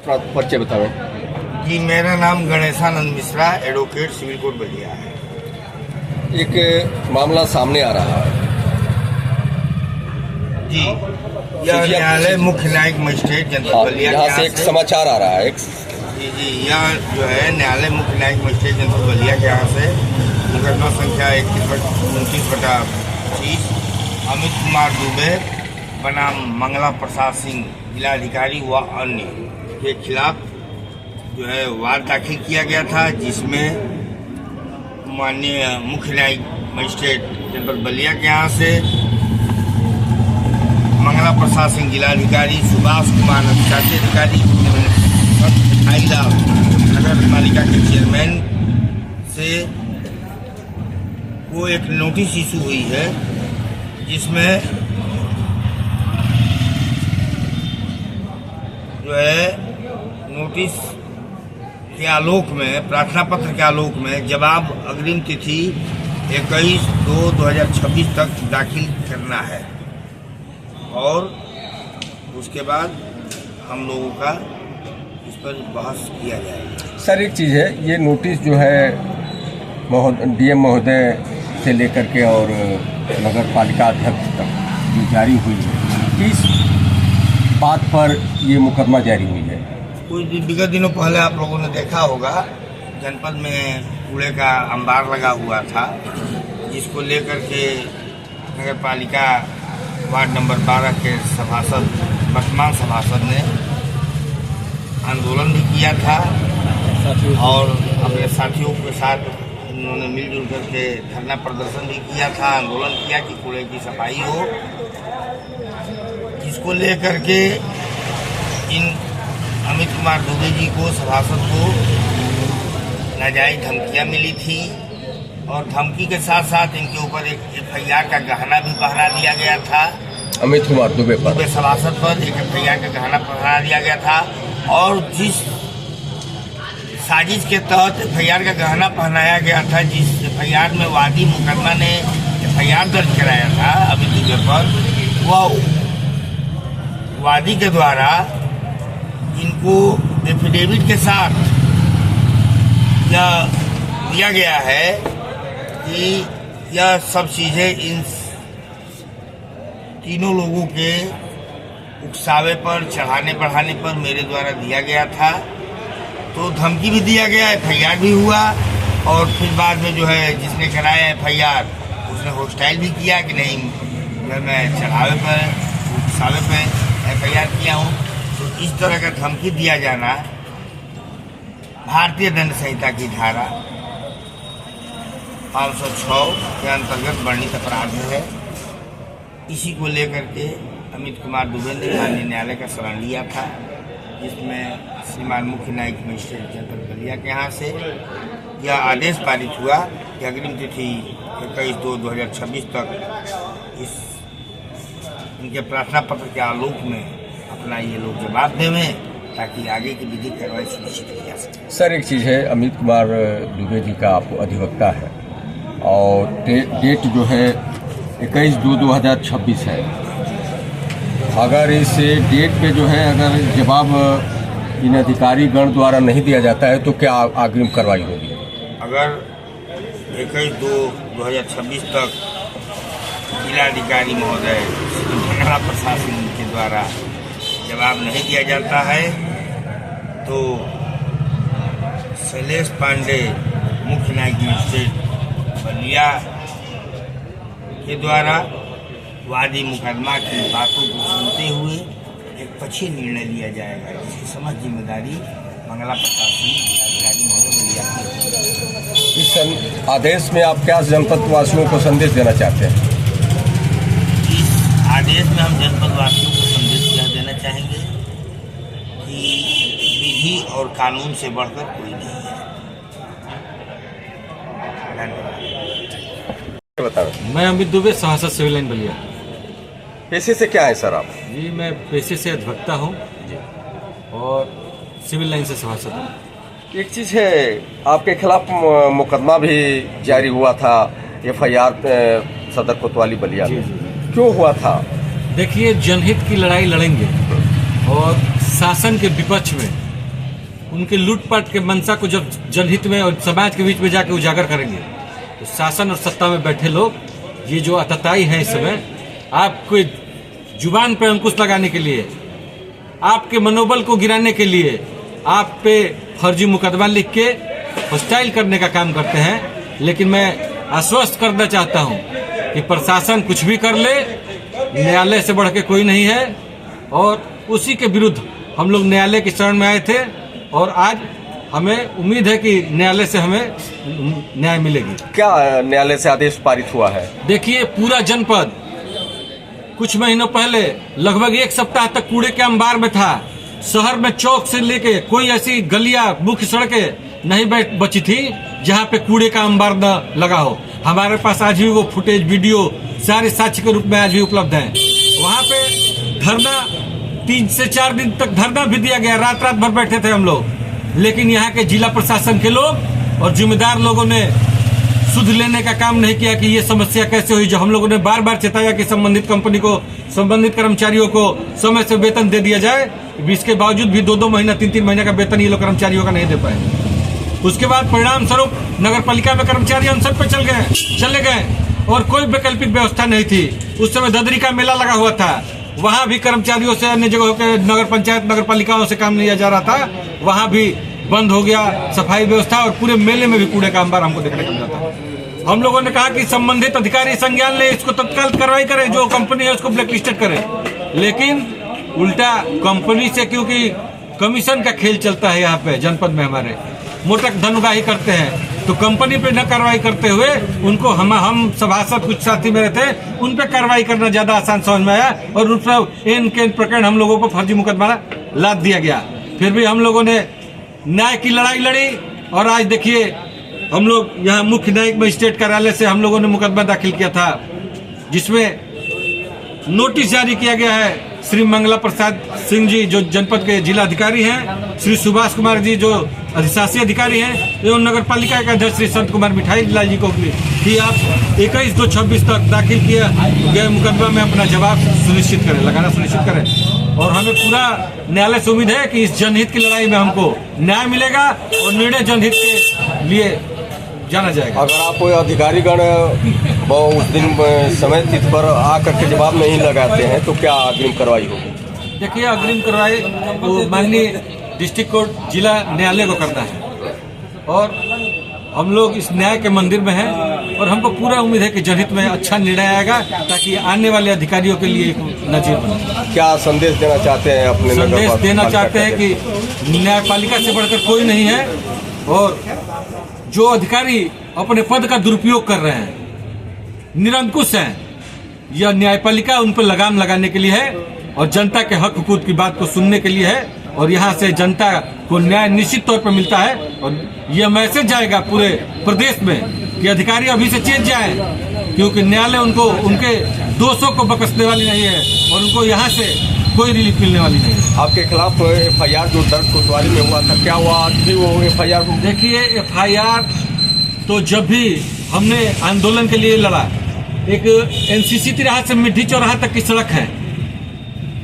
अपना परिचय बतावें। जी, मेरा नाम Ganeshanand Mishra, advocate, civil court Ballia है। एक मामला सामने आ रहा है जी, यह न्यायालय मुख्य न्यायिक मजिस्ट्रेट जनपद बलिया यहाँ से एक समाचार आ रहा है। जी, यह जो है न्यायालय मुख्य न्यायिक मजिस्ट्रेट जनपद बलिया के यहाँ से मुकदमा संख्या 29/25 अमित कुमार दुबे बनाम मंगला प्रसाद सिंह जिलाधिकारी व अन्य के खिलाफ जो है वाद दाखिल किया गया था, जिसमें माननीय मुख्य न्यायिक मजिस्ट्रेट जनपद बलिया के यहाँ से मंगला प्रसाद सिंह जिलाधिकारी, सुभाष कुमार अधिशासी अधिकारी, नगर पालिका के चेयरमैन से वो एक नोटिस इशू हुई है, जिसमें जो है नोटिस के आलोक में, प्रार्थना पत्र के आलोक में जवाब अग्रिम तिथि 21/2/2026 तक दाखिल करना है और उसके बाद हम लोगों का इस पर बहस किया जाएगा। सर, एक चीज़ है, ये नोटिस जो है डीएम महोदय से लेकर के और नगर पालिका अध्यक्ष तक जो जारी हुई है, किस बात पर ये मुकदमा जारी हुई है? कुछ विगत दिनों पहले आप लोगों ने देखा होगा, जनपद में कूड़े का अंबार लगा हुआ था, जिसको लेकर के नगर पालिका वार्ड नंबर 12 के सभासद, वर्तमान सभासद ने आंदोलन भी किया था और अपने साथियों के साथ उन्होंने मिलजुल करके धरना प्रदर्शन भी किया था, आंदोलन किया कि कूड़े की सफाई हो, जिसको लेकर के इन अमित कुमार दुबे जी को, सभासद को नाजायज धमकियां मिली थी और धमकी के साथ साथ इनके ऊपर एक FIR का गहना भी पहरा दिया गया था। अमित कुमार दुबे पर, सभासद पर एक FIR का गहना पहरा दिया गया था और जिस साजिश के तहत FIR का गहना पहनाया गया था, जिस FIR में वादी मुकदमा ने FIR दर्ज कराया था अमित दुबे पर, वह वादी के द्वारा इनको एफिडेविट के साथ यह दिया गया है कि यह सब चीज़ें इन तीनों लोगों के उकसावे पर, चढ़ाने बढ़ाने पर मेरे द्वारा दिया गया था। तो धमकी भी दिया गया, FIR भी हुआ और फिर बाद में जो है जिसने कराया FIR उसने होस्टाइल भी किया कि नहीं, मैं चढ़ावे पर, उकसावे पर FIR किया हूँ। तो इस तरह का धमकी दिया जाना भारतीय दंड संहिता की धारा 506 के अंतर्गत वर्णित अपराध है। इसी को लेकर के अमित कुमार दुबे ने माननीय न्यायालय का शरण लिया था, जिसमें श्रीमान मुख्य न्यायिक मजिस्ट्रेट जनपद बलिया के यहाँ से यह आदेश पारित हुआ कि अग्रिम तिथि 21/2/2026 तक इस इनके प्रार्थना पत्र के आलोक में अपना ये लोग जवाब देवें, ताकि आगे की विधिक कार्रवाई सुनिश्चित की जा सके। सर, एक चीज़ है, अमित कुमार दुबे जी का आप अधिवक्ता है और डेट जो है 21/2/2026 है। अगर इस डेट पे जो है अगर जवाब इन अधिकारी गण द्वारा नहीं दिया जाता है तो क्या अग्रिम कार्रवाई होगी? अगर 21/2/2026 तक जिलाधिकारी महोदय मंगला प्रसाद सिंह के द्वारा जवाब नहीं दिया जाता है तो शैलेश पांडे मुख्य न्यायिक मजिस्ट्रेट बलिया के द्वारा वादी मुकदमा की बातों को सुनते हुए एक पक्षी निर्णय लिया जाएगा, जिसकी समस्त जिम्मेदारी मंगला प्रसाद सिंह जिलाधिकारी महोदय बलिया की। इस आदेश में आप क्या जनपद वासियों को संदेश देना चाहते हैं? इस आदेश में हम जनपद वासियों को संदेश यह देना चाहेंगे कि विधि और कानून से बढ़कर कोई नहीं है। धन्यवाद। बताओ। मैं अमित दुबे, सभासद सिविल लाइन बलिया। पेशे से क्या है सर आप? जी, मैं पेशे से अधिवक्ता हूँ और सिविल लाइन से सभासद हूँ। एक चीज़ है, आपके खिलाफ मुकदमा भी जारी हुआ था, FIR सदर कोतवाली बलिया में, क्यों हुआ था? देखिए, जनहित की लड़ाई लड़ेंगे और शासन के विपक्ष में उनके लूटपाट के मंशा को जब जनहित में और समाज के बीच में जाकर उजागर करेंगे तो शासन और सत्ता में बैठे लोग ये जो आतताई हैं इस समय आपको जुबान पे अंकुश लगाने के लिए, आपके मनोबल को गिराने के लिए आप पे फर्जी मुकदमा लिख के हॉस्टाइल करने का काम करते हैं। लेकिन मैं आश्वस्त करना चाहता हूं कि प्रशासन कुछ भी कर ले, न्यायालय से बढ़ के कोई नहीं है और उसी के विरुद्ध हम लोग न्यायालय की शरण में आए थे और आज हमें उम्मीद है कि न्यायालय से हमें न्याय मिलेगी। क्या न्यायालय से आदेश पारित हुआ है? देखिए, पूरा जनपद कुछ महीनों पहले लगभग 1 सप्ताह तक कूड़े के अंबार में था। शहर में चौक से लेके कोई ऐसी गलियां, मुख्य सड़कें नहीं बची थी जहां पे कूड़े का अंबार न लगा हो। हमारे पास आज भी वो फुटेज, वीडियो सारे साक्ष्य के रूप में आज भी उपलब्ध हैं। वहां पे धरना 3 से 4 दिन तक धरना भी दिया गया, रात रात भर बैठे थे हम लोग। लेकिन यहाँ के जिला प्रशासन के लोग और जिम्मेदार लोगों ने सुध लेने का काम नहीं किया कि ये समस्या कैसे हुई। जो हम लोगों ने बार बार चेताया कि संबंधित कंपनी को, संबंधित कर्मचारियों को समय से वेतन दे दिया जाए, इसके बावजूद भी 2-2 महीना 3-3 महीने का वेतन ये लोग कर्मचारियों का नहीं दे पाए। उसके बाद परिणाम स्वरूप नगर पालिका में कर्मचारी अनशन पे चले गए और कोई वैकल्पिक व्यवस्था नहीं थी। उस समय ददरी का मेला लगा हुआ था, वहां भी कर्मचारियों से, अन्य जगहों के नगर पंचायत, नगर पालिकाओं से काम लिया जा रहा था, वहां भी बंद हो गया सफाई व्यवस्था और पूरे मेले में भी कूड़े का अंबार हमको देखने को मिला था। हम लोगों ने कहा कि संबंधित अधिकारी संज्ञान ले, इसको तत्काल कार्रवाई करे, जो कंपनी है उसको ब्लैकलिस्टेड करे। लेकिन उल्टा कंपनी से, क्योंकि कमीशन का खेल चलता है यहाँ पे जनपद में, हमारे मोटक धनुगाही करते हैं, तो कंपनी पे न कार्रवाई करते हुए उनको हम सभासद कुछ साथी मेरे थे, उन पे कार्रवाई करना ज्यादा आसान समझ में आया और उन पर इन के प्रकरण हम लोगों को फर्जी मुकदमा लाद दिया गया। फिर भी हम लोगों ने न्याय की लड़ाई लड़ी और आज देखिए हम लोग यहाँ मुख्य न्यायिक मजिस्ट्रेट कार्यालय से हम लोगों ने मुकदमा दाखिल किया था, जिसमें नोटिस जारी किया गया है। श्री मंगला प्रसाद सिंह जी जो जनपद के जिला अधिकारी हैं, श्री सुभाष कुमार जी जो अधिशासी अधिकारी हैं, एवं नगर पालिका के अध्यक्ष श्री संत कुमार मिठाई लाल जी को कि आप 21/2/26 तक दाखिल किए गए मुकदमा में अपना जवाब सुनिश्चित करें, लगाना सुनिश्चित करें। और हमें पूरा न्यायालय से उम्मीद है कि इस जनहित की लड़ाई में हमको न्याय मिलेगा और निर्णय जनहित के लिए जाना जाएगा। अगर आप कोई अधिकारीगण वो उस दिन समय तिथि पर आकर के जवाब नहीं लगाते हैं तो क्या अग्रिम कार्रवाई होगी? देखिए, अग्रिम कार्रवाई वो माननीय डिस्ट्रिक्ट कोर्ट, जिला न्यायालय को करना है और हम लोग इस न्याय के मंदिर में हैं और हमको पूरा उम्मीद है कि जनहित में अच्छा निर्णय आएगा ताकि आने वाले अधिकारियों के लिए एक नजीर बने। क्या संदेश देना चाहते हैं अपने? संदेश देना चाहते हैं कि न्यायपालिका से बढ़कर कोई नहीं है और जो अधिकारी अपने पद का दुरुपयोग कर रहे हैं, निरंकुश हैं, यह न्यायपालिका उन पर लगाम लगाने के लिए है और जनता के हक हुकूक की बात को सुनने के लिए है और यहाँ से जनता को न्याय निश्चित तौर पर मिलता है। और यह मैसेज जाएगा पूरे प्रदेश में कि अधिकारी अभी से चेत जाए, क्योंकि न्यायालय उनको उनके दोषों को बख्शने वाली नहीं है और उनको यहाँ से कोई रिलीफ मिलने वाली नहीं है। आपके खिलाफ FIR जो दर्ज कोतवाली में हुआ था, क्या हुआ आज भी वो FIR? देखिए, FIR तो जब भी हमने आंदोलन के लिए लड़ा, एक NCC तिराहा से मिड्ढी चौराहा तक की सड़क है,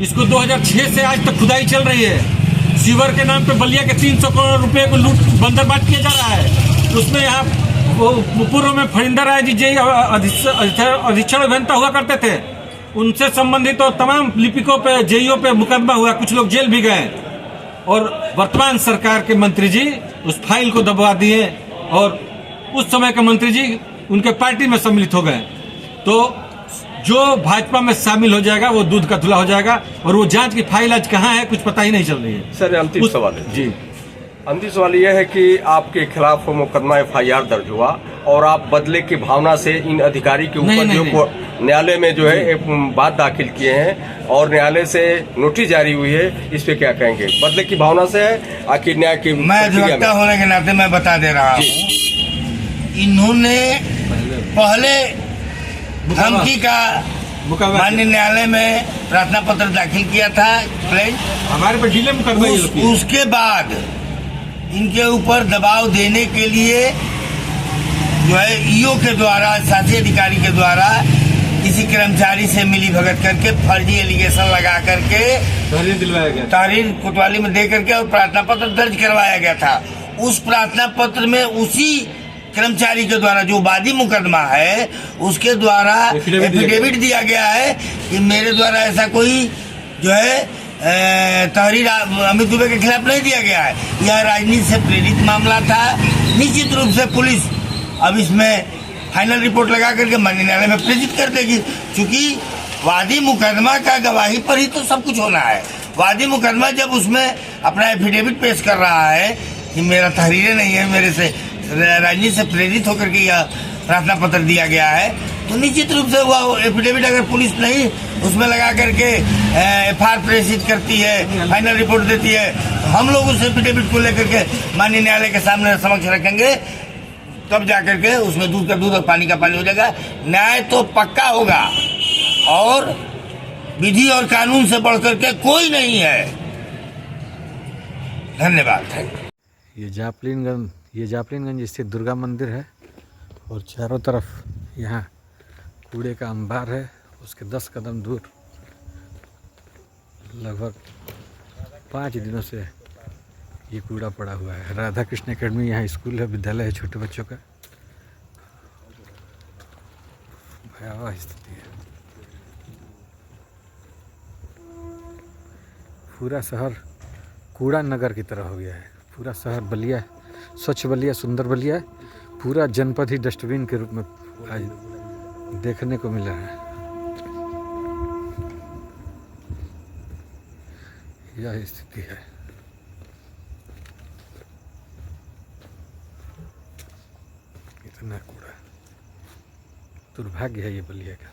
इसको 2006 से आज तक खुदाई चल रही है। सीवर के नाम पे बलिया के 300 करोड़ रुपए को लूट बंदरबाट किया जा रहा है। उसमें यहाँ पूर्व में फरिंदर राय जी जेई अधीक्षण अभियंता हुआ करते थे, उनसे संबंधित और तमाम लिपिकों पे, जेईओ पे मुकदमा हुआ, कुछ लोग जेल भी गए और वर्तमान सरकार के मंत्री जी उस फाइल को दबा दिए और उस समय के मंत्री जी उनके पार्टी में सम्मिलित हो गए। तो जो भाजपा में शामिल हो जाएगा वो दूध का धुला हो जाएगा और वो जांच की फाइल आज कहाँ है कुछ पता ही नहीं चल रही है। सर, अंतिम सवाल है जी। अंतिम सवाल यह है कि आपके खिलाफ मुकदमा FIR दर्ज हुआ और आप बदले की भावना से इन अधिकारी के ऊपर जो न्यायालय में जो है एक बात दाखिल किए हैं और न्यायालय से नोटिस जारी हुई है, इस पे क्या कहेंगे? बदले की भावना से है आखिर न्याय की? मैं अधिवक्ता होने के नाते मैं बता दे रहा हूँ, इन्होंने पहले धमकी का माननीय न्यायालय में प्रार्थना पत्र दाखिल किया था, हमारे पर ढीले मुकदमा। उसके बाद इनके ऊपर दबाव देने के लिए जो है EO के द्वारा, शासी अधिकारी के द्वारा किसी कर्मचारी से मिली भगत करके फर्जी एलिगेशन लगा करके तहरीर दिलवाया गया। तहरीर कोतवाली में दे करके और प्रार्थना पत्र दर्ज करवाया गया था। उस प्रार्थना पत्र में उसी कर्मचारी के द्वारा जो वादी मुकदमा है उसके द्वारा एफिडेविट दिया गया है कि मेरे द्वारा ऐसा कोई जो है तहरीर अमित दुबे के खिलाफ नहीं दिया गया है। यह राजनीति से प्रेरित मामला था। निश्चित रूप से पुलिस अब इसमें फाइनल रिपोर्ट लगा करके माननीय न्यायालय में प्रेषित कर देगी, क्योंकि वादी मुकदमा का गवाही पर ही तो सब कुछ होना है। वादी मुकदमा जब उसमें अपना एफिडेविट पेश कर रहा है कि मेरा तहरीरें नहीं है, मेरे से राजनीति से प्रेरित होकर के यह प्रार्थना पत्र दिया गया है, तो निश्चित रूप से वह एफिडेविट अगर पुलिस नहीं उसमें लगा करके एफआईआर प्रेषित करती है, फाइनल रिपोर्ट देती है, तो हम लोग उस एफिडेविट को लेकर के माननीय न्यायालय के सामने समक्ष रखेंगे, तब जाकर के उसमें दूध का दूध और पानी का पानी हो जाएगा। न्याय तो पक्का होगा और विधि और कानून से बढ़कर के कोई नहीं है। धन्यवाद। ये जापलीनगंज स्थित दुर्गा मंदिर है और चारों तरफ यहाँ कूड़े का अंबार है। उसके 10 कदम दूर लगभग 5 दिनों से ये कूड़ा पड़ा हुआ है। राधा कृष्ण एकेडमी यहाँ स्कूल है, विद्यालय है छोटे बच्चों का। भयावह स्थिति है। पूरा शहर कूड़ा नगर की तरह हो गया है। पूरा शहर बलिया, स्वच्छ बलिया, सुंदर बलिया, पूरा जनपद ही डस्टबिन के रूप में आज देखने को मिला है। यह स्थिति है। इतना कूड़ा, दुर्भाग्य है ये बलिया का।